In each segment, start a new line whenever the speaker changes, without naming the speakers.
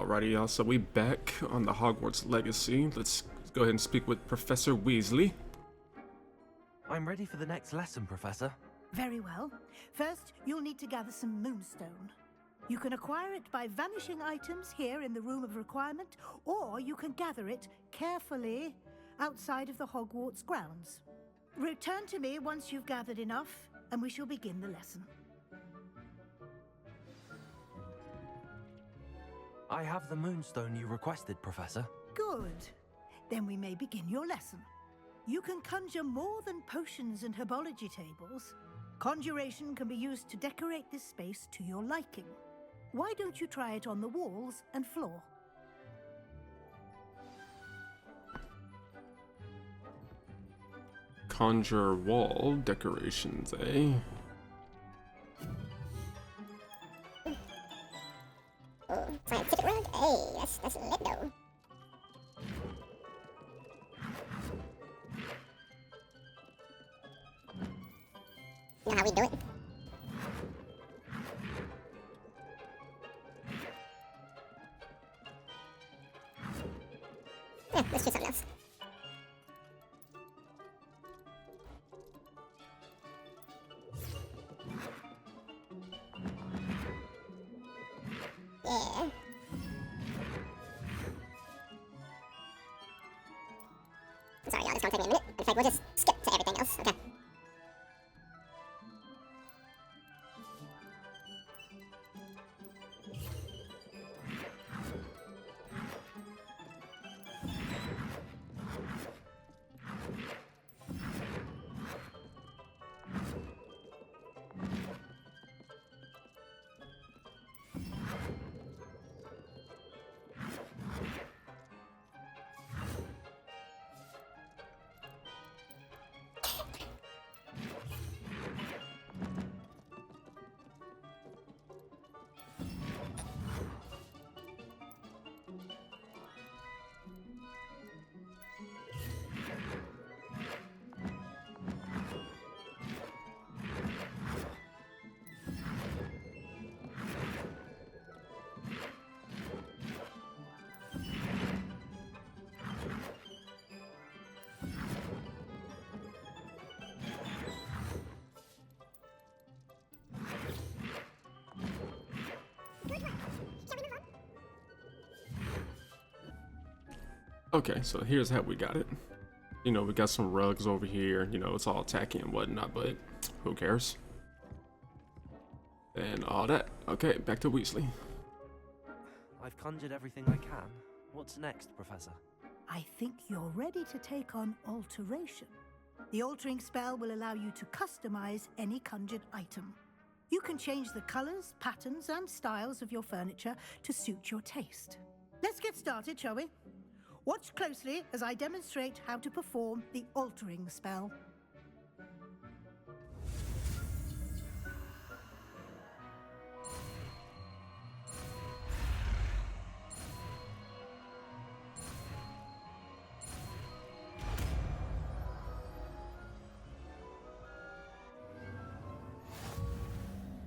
Alrighty, so we back on the Hogwarts Legacy. Let's go ahead and speak with Professor Weasley.
I'm ready for the next lesson, Professor.
Very well. First, you'll need to gather some moonstone. You can acquire it by vanishing items here in the Room of Requirement, or you can gather it carefully outside of the Hogwarts grounds. Return to me once you've gathered enough, and we shall begin the lesson.
I have the moonstone you requested, Professor.
Good. Then we may begin your lesson. You can conjure more than potions and herbology tables. Conjuration can be used to decorate this space to your liking. Why don't you try it on the walls and floor?
Conjure wall decorations, eh?
Oh, scientific rug? Hey, that's lit though. You know how we do it? Yeah, let's do something else. Yeah. Sorry, y'all, it's gonna take me a minute. In fact, we'll just skip to everything else. Okay.
Okay, so here's how we got it. You know, we got some rugs over here. You know, it's all tacky and whatnot, but who cares? And all that. Okay, back to Weasley.
I've conjured everything I can. What's next, Professor?
I think you're ready to take on alteration. The altering spell will allow you to customize any conjured item. You can change the colors, patterns, and styles of your furniture to suit your taste. Let's get started, shall we? Watch closely as I demonstrate how to perform the altering spell.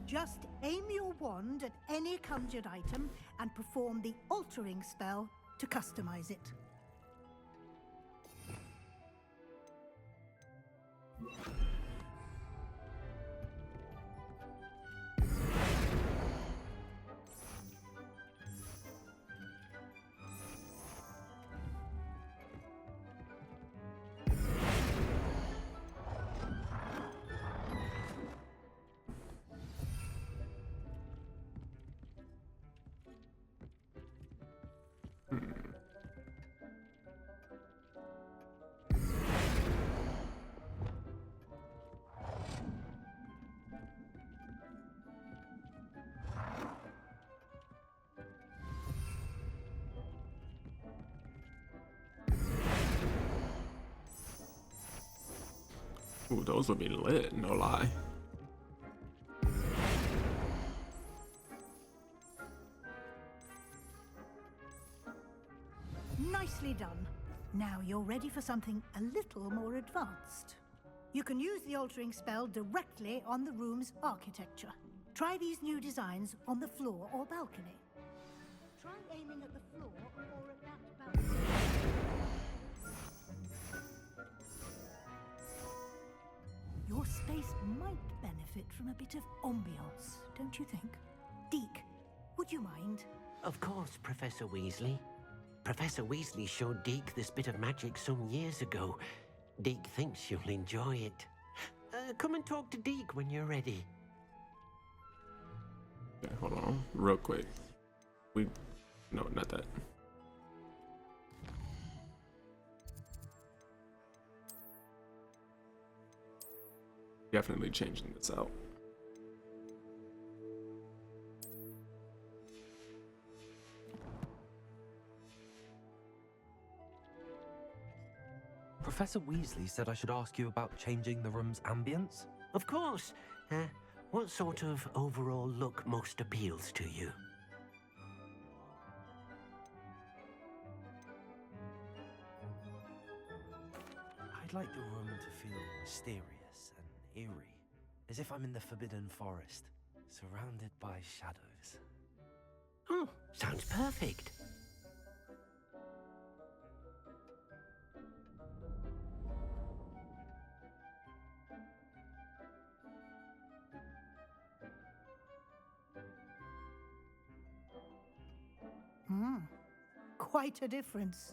Just aim your wand at any conjured item and perform the altering spell to customize it.
Ooh, those would be lit, no lie.
Nicely done. Now you're ready for something a little more advanced. You can use the altering spell directly on the room's architecture. Try these new designs on the floor or balcony. Try aiming at the floor or at that balcony. Your space might benefit from a bit of ambiance, don't you think? Deke, would you mind?
Of course, Professor Weasley. Professor Weasley showed Deke this bit of magic some years ago. Deke thinks you'll enjoy it. Come and talk to Deke when you're ready.
Okay, hold on, real quick. No, not that. Definitely changing this out.
Professor Weasley said I should ask you about changing the room's ambience.
Of course. What sort of overall look most appeals to you?
I'd like the room to feel mysterious and eerie, as if I'm in the Forbidden Forest, surrounded by shadows.
Oh, sounds perfect.
Quite a difference.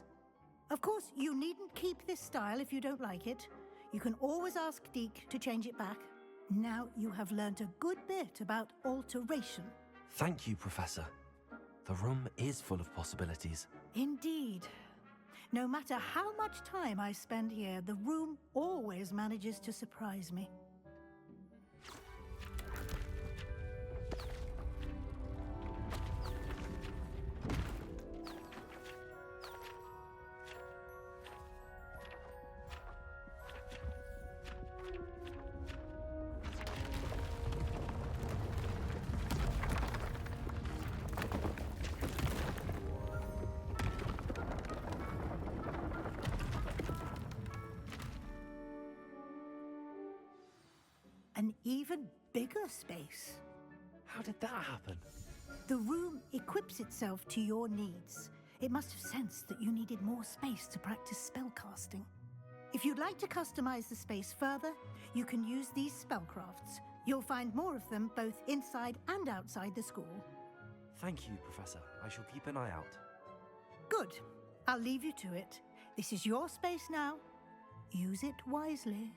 Of course, you needn't keep this style if you don't like it. You can always ask Deke to change it back. Now you have learnt a good bit about alteration.
Thank you, Professor. The room is full of possibilities.
Indeed. No matter how much time I spend here, the room always manages to surprise me. An even bigger space.
How did that happen?
The room equips itself to your needs. It must have sensed that you needed more space to practice spellcasting. If you'd like to customize the space further, you can use these spellcrafts. You'll find more of them both inside and outside the school.
Thank you, Professor. I shall keep an eye out.
Good. I'll leave you to it. This is your space now. Use it wisely.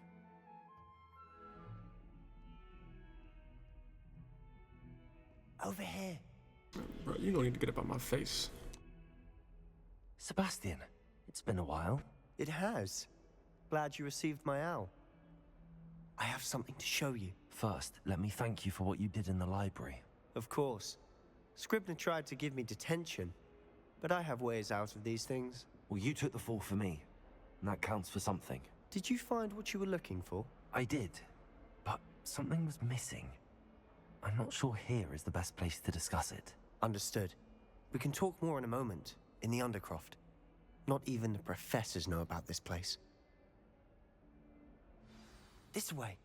Over here.
Bro, you don't need to get up on my face.
Sebastian, it's been a while.
It has. Glad you received my owl. I have something to show you.
First, let me thank you for what you did in the library.
Of course. Scribner tried to give me detention, but I have ways out of these things.
Well, you took the fall for me, and that counts for something.
Did you find what you were looking for?
I did, but something was missing. I'm not sure here is the best place to discuss it.
Understood. We can talk more in a moment, in the Undercroft. Not even the professors know about this place. This way.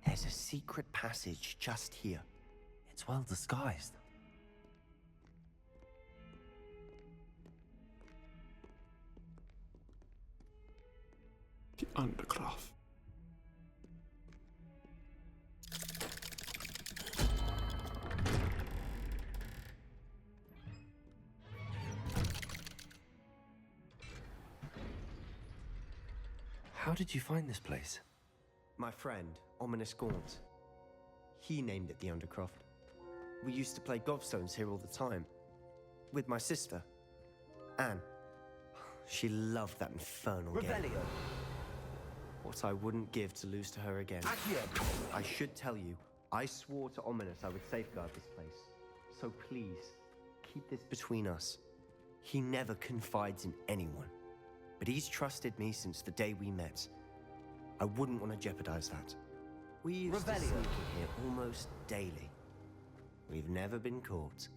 There's a secret passage just here.
It's well disguised.
The Undercroft.
How did you find this place?
My friend, Ominous Gaunt. He named it the Undercroft. We used to play gobstones here all the time. With my sister, Anne. She loved that infernal game.
Revelio.
What I wouldn't give to lose to her again.
Accio.
I should tell you, I swore to Ominous I would safeguard this place. So please, keep this between us. He never confides in anyone. But he's trusted me since the day we met. I wouldn't want to jeopardize that. We used to sneak in here almost daily. We've never been caught.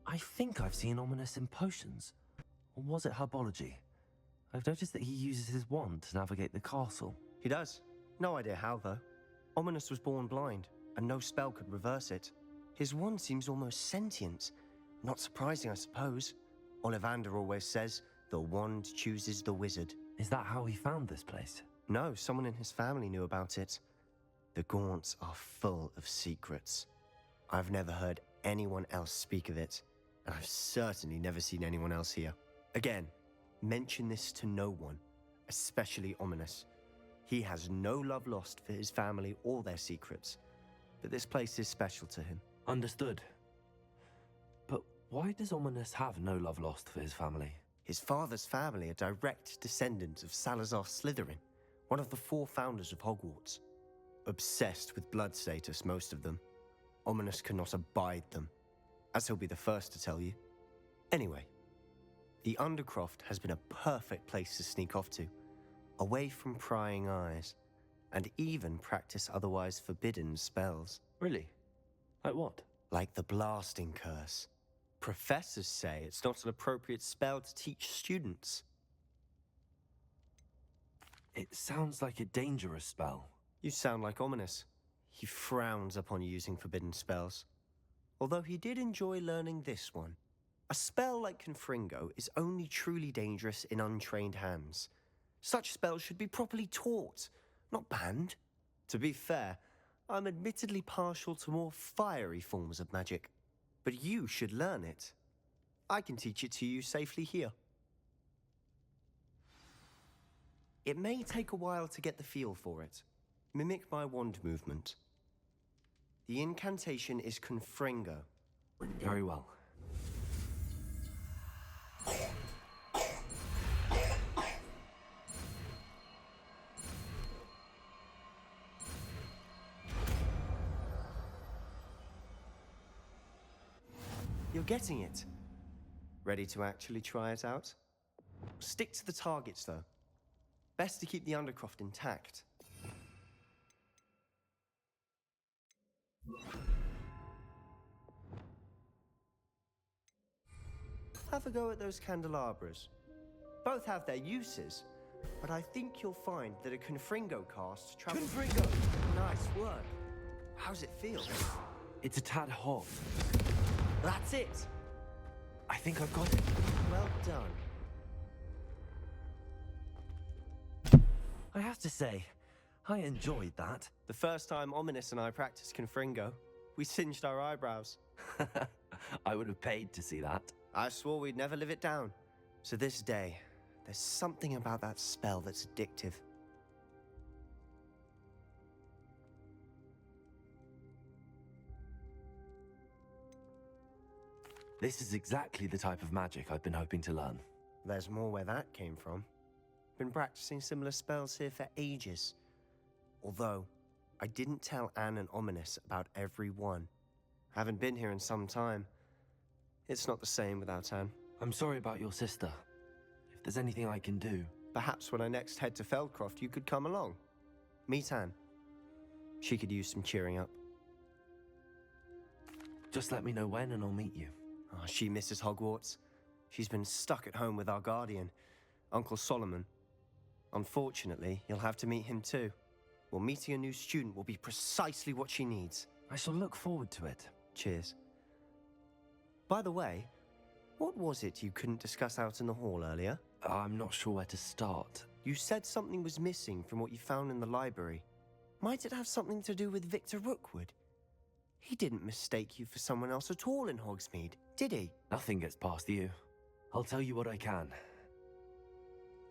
I I think I've seen Ominous in potions. Or was it herbology? I've noticed that he uses his wand to navigate the castle.
He does. No idea how, though. Ominous was born blind, and no spell could reverse it. His wand seems almost sentient. Not surprising, I suppose. Ollivander always says, the wand chooses the wizard.
Is that how he found this place?
No, someone in his family knew about it. The Gaunts are full of secrets. I've never heard anyone else speak of it, and I've certainly never seen anyone else here. Again, mention this to no one, especially Ominous. He has no love lost for his family or their secrets, but this place is special to him.
Understood. But why does Ominous have no love lost for his family?
His father's family are direct descendants of Salazar Slytherin, one of the 4 founders of Hogwarts. Obsessed with blood status, most of them. Ominous cannot abide them, as he'll be the first to tell you. Anyway, the Undercroft has been a perfect place to sneak off to, away from prying eyes, and even practice otherwise forbidden spells.
Really? Like what?
Like the blasting curse. Professors say it's not an appropriate spell to teach students.
It sounds like a dangerous spell.
You sound like Ominous. He frowns upon using forbidden spells. Although he did enjoy learning this one. A spell like Confringo is only truly dangerous in untrained hands. Such spells should be properly taught, not banned. To be fair, I'm admittedly partial to more fiery forms of magic. But you should learn it. I can teach it to you safely here. It may take a while to get the feel for it. Mimic my wand movement. The incantation is Confringo.
Very well.
You're getting it. Ready to actually try it out? Stick to the targets, though. Best to keep the Undercroft intact. Have a go at those candelabras. Both have their uses, but I think you'll find that a Confringo cast travels...
Confringo!
Nice work. How's it feel?
It's a tad hot.
That's it!
I think I've got it.
Well done.
I have to say, I enjoyed that.
The first time Ominous and I practiced Confringo, we singed our eyebrows.
I would have paid to see that.
I swore we'd never live it down. So this day, there's something about that spell that's addictive.
This is exactly the type of magic I've been hoping to learn.
There's more where that came from. Been practicing similar spells here for ages. Although, I didn't tell Anne and Ominous about every one. Haven't been here in some time. It's not the same without Anne.
I'm sorry about your sister. If there's anything I can do...
Perhaps when I next head to Feldcroft, you could come along. Meet Anne. She could use some cheering up.
Just let me know when and I'll meet you.
Oh, she misses Hogwarts. She's been stuck at home with our guardian, Uncle Solomon. Unfortunately, you'll have to meet him too. Well, meeting a new student will be precisely what she needs.
I shall look forward to it.
Cheers. By the way, what was it you couldn't discuss out in the hall earlier?
I'm not sure where to start.
You said something was missing from what you found in the library. Might it have something to do with Victor Rookwood? He didn't mistake you for someone else at all in Hogsmeade, did he?
Nothing gets past you. I'll tell you what I can.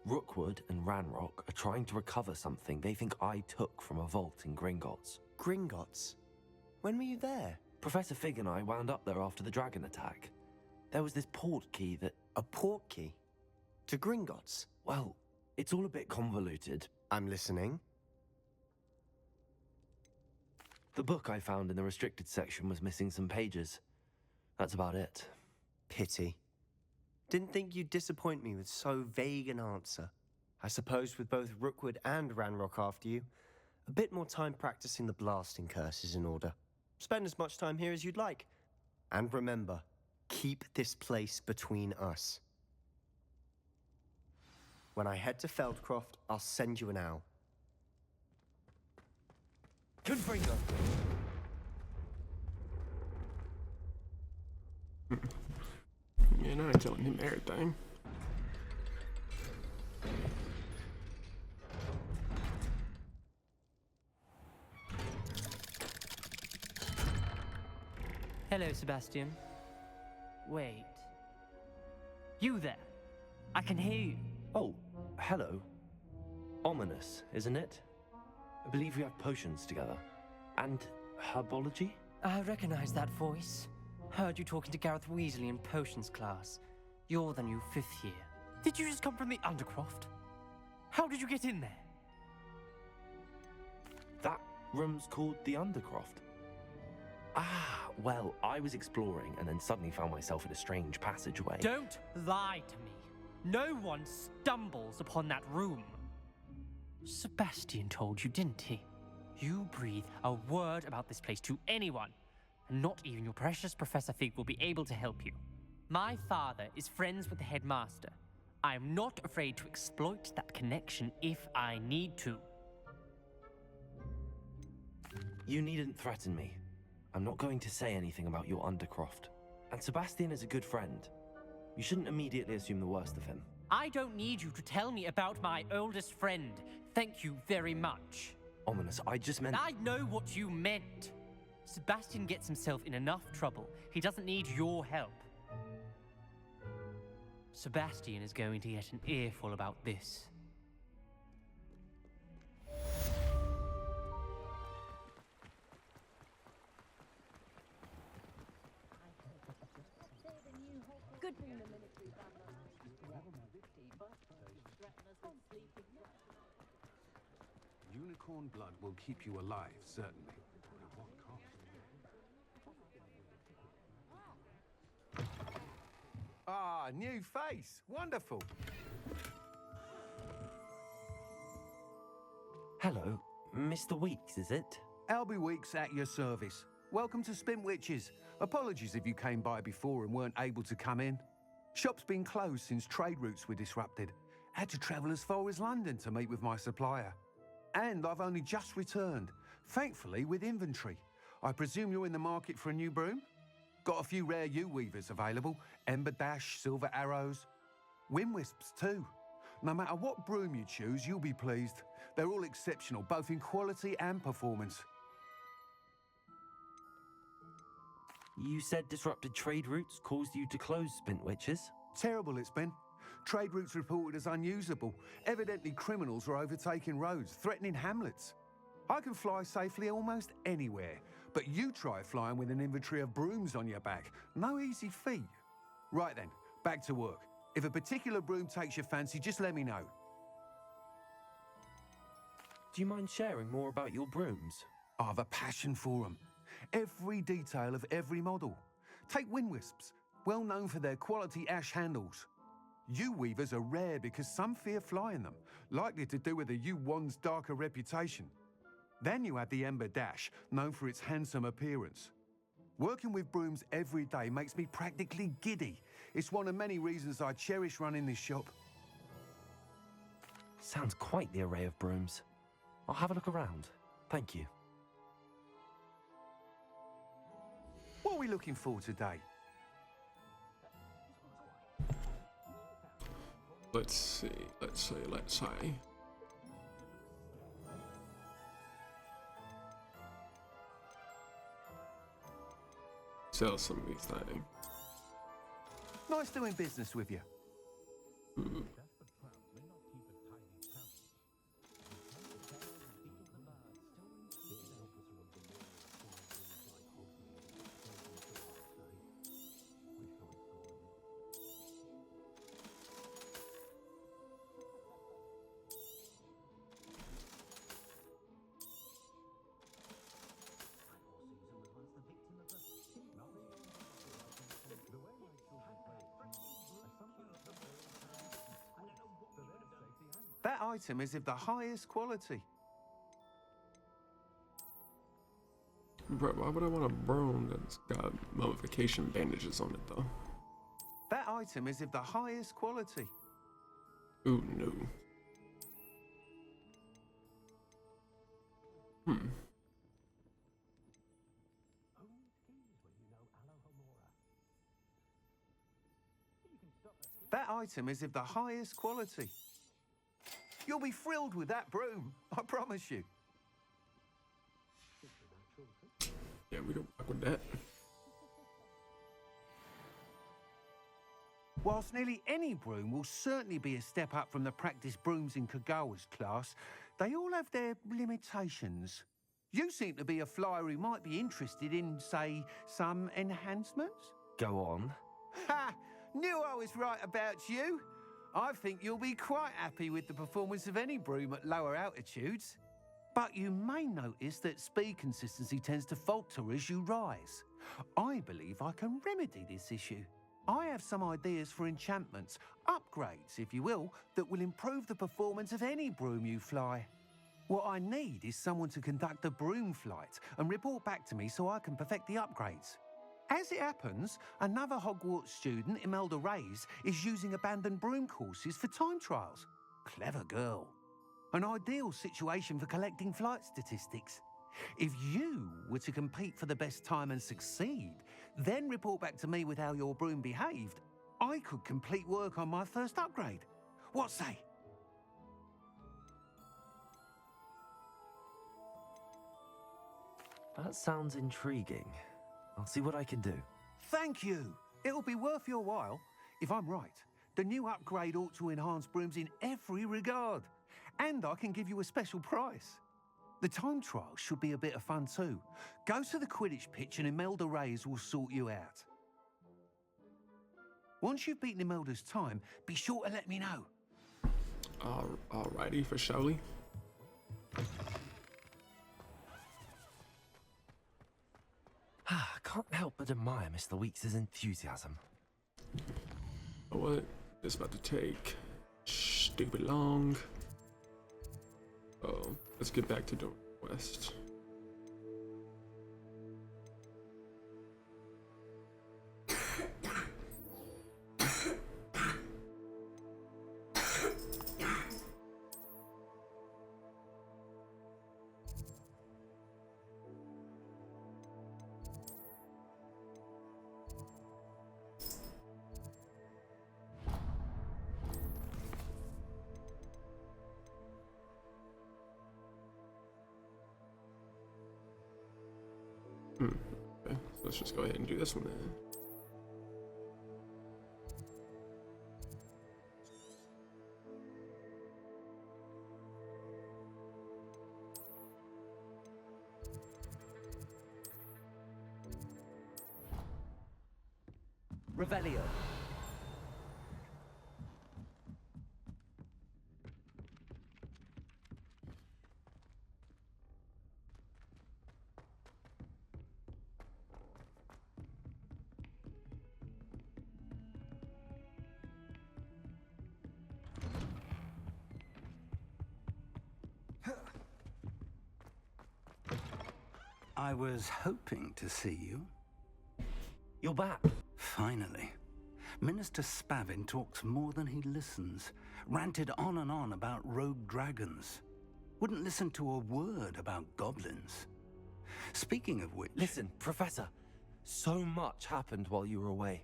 Rookwood and Ranrock are trying to recover something they think I took from a vault in Gringotts.
Gringotts? When were you there?
Professor Fig and I wound up there after the dragon attack. There was this port key that...
A port key? To Gringotts?
Well, it's all a bit convoluted.
I'm listening.
The book I found in the restricted section was missing some pages. That's about it.
Pity. Didn't think you'd disappoint me with so vague an answer. I suppose with both Rookwood and Ranrock after you, a bit more time practicing the blasting curse is in order. Spend as much time here as you'd like. And remember, Keep this place between us. When I head to Feldcroft, I'll send you an owl.
Confringo!
Man, I ain't telling him everything.
Hello, Sebastian. Wait. You there? I can hear you.
Oh, hello. Ominous, isn't it? I believe we have potions together. And herbology?
I recognize that voice. Heard you talking to Gareth Weasley in potions class. You're the new 5th year. Did you just come from the Undercroft? How did you get in there?
That room's called the Undercroft. Ah, well, I was exploring and then suddenly found myself in a strange passageway.
Don't lie to me. No one stumbles upon that room. Sebastian told you, didn't he? You breathe a word about this place to anyone, and not even your precious Professor Fig will be able to help you. My father is friends with the headmaster. I am not afraid to exploit that connection if I need to.
You needn't threaten me. I'm not going to say anything about your Undercroft. And Sebastian is a good friend. You shouldn't immediately assume the worst of him.
I don't need you to tell me about my oldest friend. Thank you very much.
Ominous, I just meant...
I know what you meant. Sebastian gets himself in enough trouble. He doesn't need your help. Sebastian is going to get an earful about this.
Unicorn blood will keep you alive, certainly. But at what cost? Ah, new face. Wonderful.
Hello, Mr. Weeks, is it?
Albie Weeks at your service. Welcome to Spintwitches. Apologies if you came by before and weren't able to come in. Shop's been closed since trade routes were disrupted. Had to travel as far as London to meet with my supplier. And I've only just returned, thankfully with inventory. I presume you're in the market for a new broom? Got a few rare U-weavers available. Ember Dash, Silver Arrows. Wind Wisps too. No matter what broom you choose, you'll be pleased. They're all exceptional, both in quality and performance.
You said disrupted trade routes caused you to close Spintwitches?
Terrible it's been. Trade routes reported as unusable. Evidently criminals are overtaking roads, threatening hamlets. I can fly safely almost anywhere, but you try flying with an inventory of brooms on your back. No easy feat. Right then, back to work. If a particular broom takes your fancy, just let me know.
Do you mind sharing more about your brooms?
I have a passion for them. Every detail of every model. Take Wind Wisps, well known for their quality ash handles. U-weavers are rare because some fear flying them, likely to do with the U-wand's darker reputation. Then you have the Ember Dash, known for its handsome appearance. Working with brooms every day makes me practically giddy. It's one of many reasons I cherish running this shop.
Sounds quite the array of brooms. I'll have a look around. Thank you.
What are we looking for today?
Let's see. Sell some of these things.
Nice doing business with you. That item is of the highest quality.
Bro, why would I want a broom that's got mummification bandages on it, though?
That item is of the highest quality.
Ooh, no. Hmm.
That item is of the highest quality. You'll be thrilled with that broom, I promise you.
Yeah, we don't fuck with that.
Whilst nearly any broom will certainly be a step up from the practice brooms in Kagawa's class, they all have their limitations. You seem to be a flyer who might be interested in, say, some enhancements?
Go on.
Ha! Knew I was right about you. I think you'll be quite happy with the performance of any broom at lower altitudes. But you may notice that speed consistency tends to falter as you rise. I believe I can remedy this issue. I have some ideas for enchantments, upgrades, if you will, that will improve the performance of any broom you fly. What I need is someone to conduct a broom flight and report back to me so I can perfect the upgrades. As it happens, another Hogwarts student, Imelda Reyes, is using abandoned broom courses for time trials. Clever girl. An ideal situation for collecting flight statistics. If you were to compete for the best time and succeed, then report back to me with how your broom behaved, I could complete work on my first upgrade. What say?
That sounds intriguing. I'll see what I can do.
Thank you. It'll be worth your while. If I'm right, the new upgrade ought to enhance brooms in every regard. And I can give you a special price. The time trial should be a bit of fun too. Go to the Quidditch pitch and Imelda Reyes will sort you out. Once you've beaten Imelda's time, be sure to let me know.
Alrighty, for surely.
I can't help but admire Mr. Weeks' enthusiasm.
Oh, what? It's about to take stupid long. Oh, let's get back to the west. Okay, so let's just go ahead and do this one then.
Revelio.
I was hoping to see you.
You're back.
Finally. Minister Spavin talks more than he listens. Ranted on and on about rogue dragons. Wouldn't listen to a word about goblins. Speaking of which...
Listen, Professor. So much happened while you were away.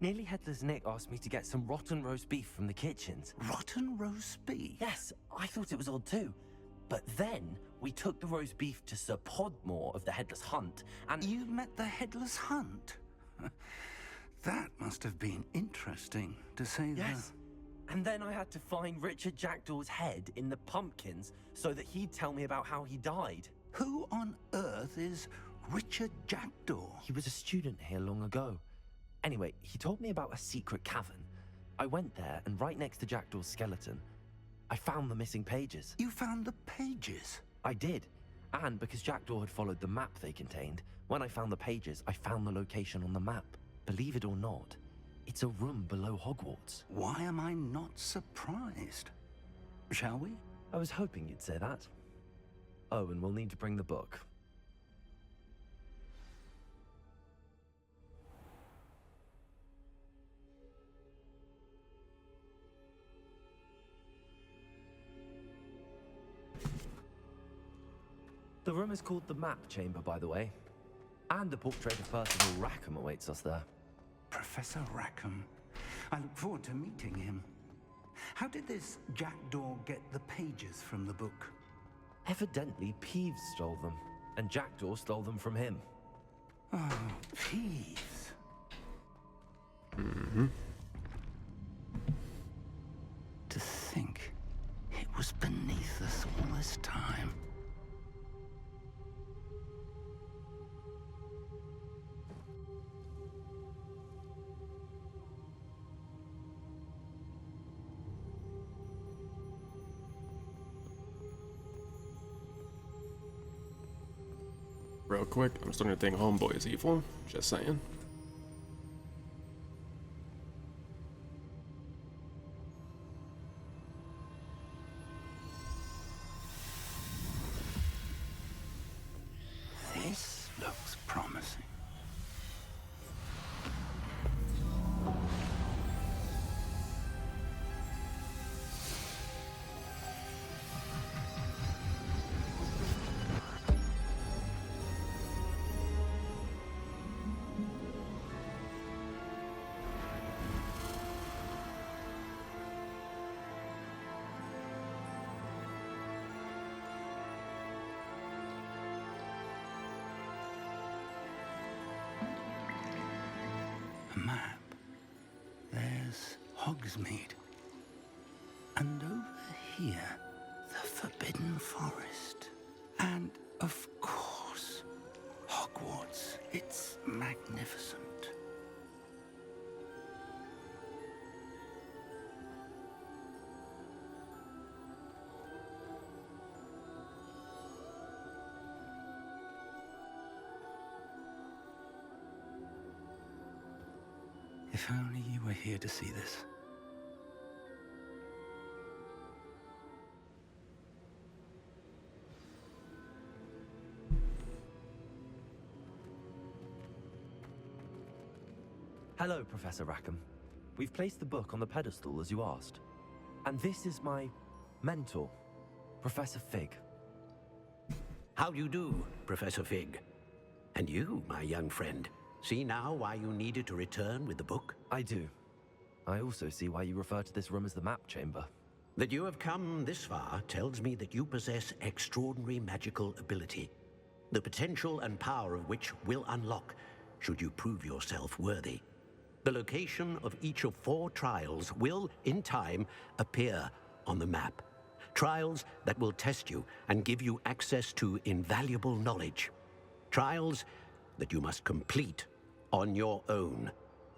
Nearly Headless Nick asked me to get some rotten roast beef from the kitchens.
Rotten roast beef?
Yes, I thought it was odd too. But then we took the roast beef to Sir Podmore of the Headless Hunt, and...
You met the Headless Hunt? That must have been interesting, to say the...
Yes. And then I had to find Richard Jackdaw's head in the pumpkins so that he'd tell me about how he died.
Who on earth is Richard Jackdaw?
He was a student here long ago. Anyway, he told me about a secret cavern. I went there, and right next to Jackdaw's skeleton, I found the missing pages.
You found the pages?
I did. And because Jackdaw had followed the map they contained, when I found the pages, I found the location on the map. Believe it or not, it's a room below Hogwarts.
Why am I not surprised? Shall we?
I was hoping you'd say that. Oh, and we'll need to bring the book. The room is called the Map Chamber, by the way. And the portrait of Percival Rackham awaits us there.
Professor Rackham. I look forward to meeting him. How did this jackdaw get the pages from the book?
Evidently, Peeves stole them, and Jackdaw stole them from him.
Oh, Peeves. To think it was beneath us all this time.
Real quick, I'm starting to think Homeboy is evil. Just saying.
This looks promising. Map. There's Hogsmeade. And over here, the Forbidden Forest. And, of course, Hogwarts. It's magnificent. If only you were here to see this.
Hello, Professor Rackham. We've placed the book on the pedestal as you asked. And this is my mentor, Professor Fig.
How do you do, Professor Fig? And you, my young friend, see now why you needed to return with the book?
I do. I also see why you refer to this room as the Map Chamber.
That you have come this far tells me that you possess extraordinary magical ability, the potential and power of which will unlock should you prove yourself worthy. The location of each of 4 trials will, in time, appear on the map. Trials that will test you and give you access to invaluable knowledge. Trials that you must complete on your own.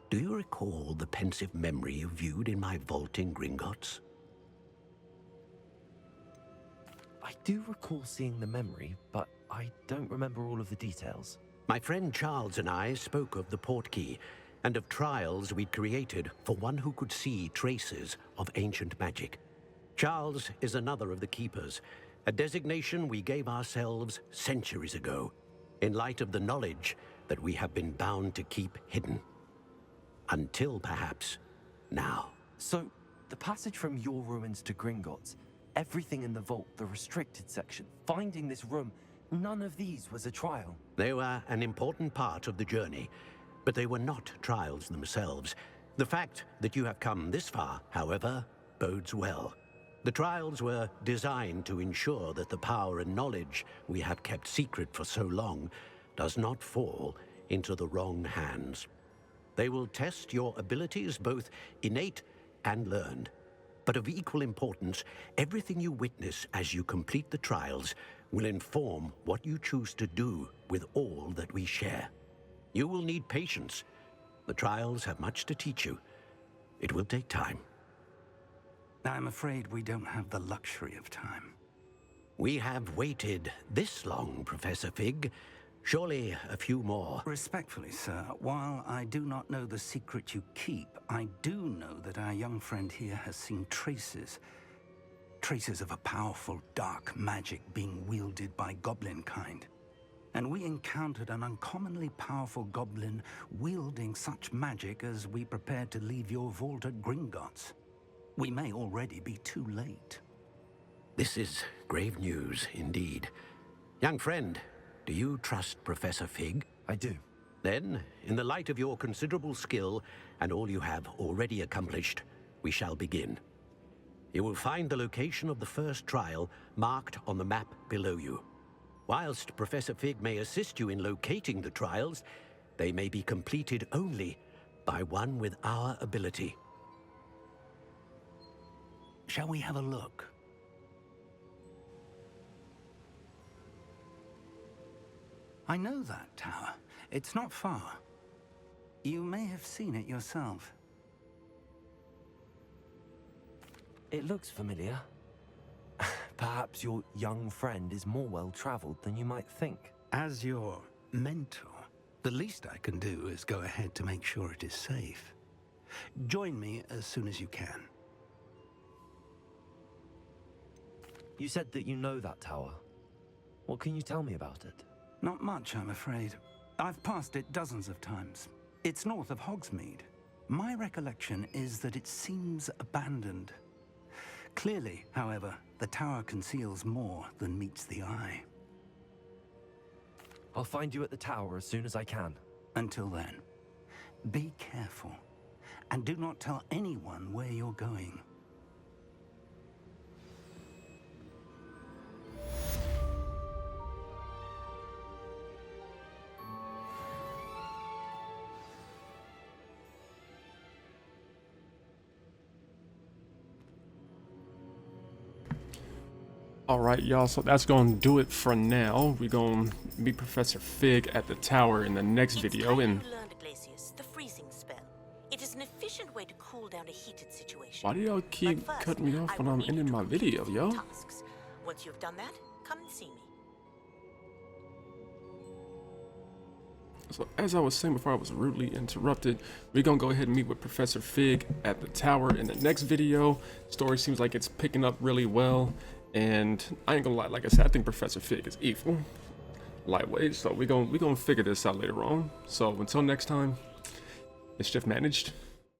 Do you recall the pensive memory you viewed in my vault in Gringotts?
I do recall seeing the memory, but I don't remember all of the details.
My friend Charles and I spoke of the portkey and of trials we'd created for one who could see traces of ancient magic. Charles is another of the keepers, a designation we gave ourselves centuries ago, in light of the knowledge that we have been bound to keep hidden. Until perhaps now.
So, the passage from your ruins to Gringotts, everything in the vault, the restricted section, finding this room, none of these was a trial.
They were an important part of the journey, but they were not trials themselves. The fact that you have come this far, however, bodes well. The trials were designed to ensure that the power and knowledge we have kept secret for so long does not fall into the wrong hands. They will test your abilities, both innate and learned. But of equal importance, everything you witness as you complete the trials will inform what you choose to do with all that we share. You will need patience. The trials have much to teach you. It will take time.
I'm afraid we don't have the luxury of time.
We have waited this long, Professor Fig. Surely a few more.
Respectfully, sir, while I do not know the secret you keep, I do know that our young friend here has seen traces of a powerful dark magic being wielded by goblin kind. And we encountered an uncommonly powerful goblin wielding such magic as we prepared to leave your vault at Gringotts. We may already be too late.
This is grave news indeed. Young friend, do you trust Professor Fig?
I do.
Then, in the light of your considerable skill and all you have already accomplished, we shall begin. You will find the location of the first trial marked on the map below you. Whilst Professor Fig may assist you in locating the trials, they may be completed only by one with our ability.
Shall we have a look? I know that tower. It's not far. You may have seen it yourself.
It looks familiar. Perhaps your young friend is more well-traveled than you might think.
As your mentor, the least I can do is go ahead to make sure it is safe. Join me as soon as you can.
You said that you know that tower. What can you tell me about it?
Not much, I'm afraid. I've passed it dozens of times. It's north of Hogsmeade. My recollection is that it seems abandoned. Clearly, however, the tower conceals more than meets the eye.
I'll find you at the tower as soon as I can.
Until then, be careful, and do not tell anyone where you're going.
Alright, y'all, so that's gonna do it for now. We're gonna meet Professor Fig at the tower in the next video. And
you learned, Glacius, the freezing spell. It is an efficient way to cool down a heated situation.
why do y'all keep
But first,
cutting me off
I
when
will
I'm
need you
ending
to
my
complete
video,
a few
yo?
tasks. Once you've done that, come and see me.
So as I was saying before I was rudely interrupted, we're gonna go ahead and meet with Professor Fig at the tower in the next video. Story seems like it's picking up really well, and I ain't gonna lie, like I said, I think Professor Fig is evil, lightweight. So we're gonna figure this out later on. So until next time, mischief managed.